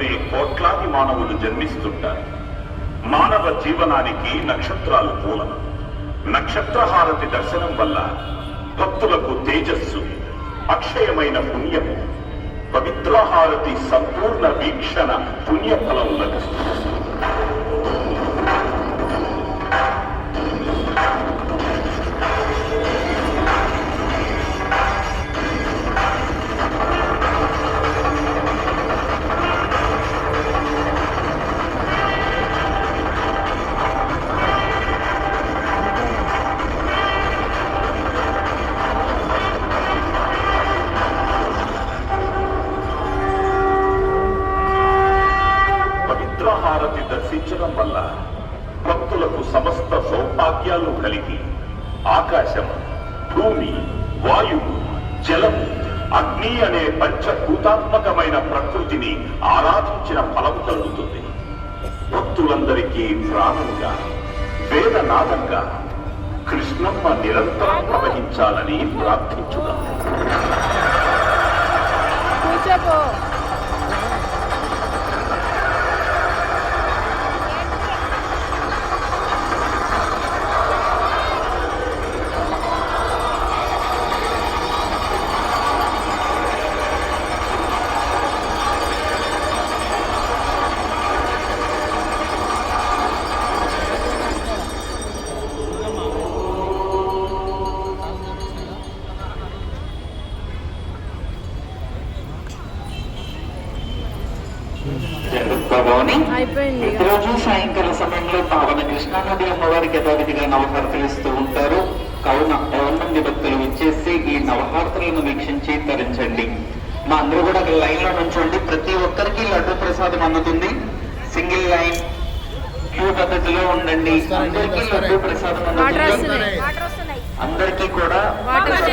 ప్రపంచంలోనే కోట్లాది మానవులు జన్మిస్తుంటారు. మానవ జీవనానికి నక్షత్రాలు మూలం. నక్షత్రహారతి దర్శనం వల్ల భక్తులకు తేజస్సు, అక్షయమైన పుణ్యము, పవిత్రహారతి సంపూర్ణ వీక్షణ పుణ్యఫలం లభిస్తుంది. హారతి దర్శించడం వల్ల భక్తులకు సమస్త సౌభాగ్యాలు కలిగి ఆకాశం, భూమి, వాయువు, జలము, అగ్ని అనే పంచభూతాత్మకమైన ప్రకృతిని ఆరాధించిన ఫలం కలుగుతుంది. భక్తులందరికీ ప్రాణంగా, వేదనాదంగా కృష్ణమ్మ నిరంతరం ప్రవహించాలని ప్రార్థించుదాం. రోజు సాయంకాల సమయంలో పావన కృష్ణానది అమ్మవారికి యథావిధిగా నవహారతులు ఇస్తూ ఉంటారు. కావున 50 మంది భక్తులు వచ్చేసి ఈ నవహారతులను వీక్షించి తరించండి. మా అందరూ కూడా లైన్ లో నుంచోండి. ప్రతి ఒక్కరికి లడ్డు ప్రసాదం అందుతుంది. సింగిల్ లైన్ క్యూ పద్ధతిలో ఉండండి. అందరికీ లడ్డు ప్రసాదం అందుతుంది. అందరికీ కూడా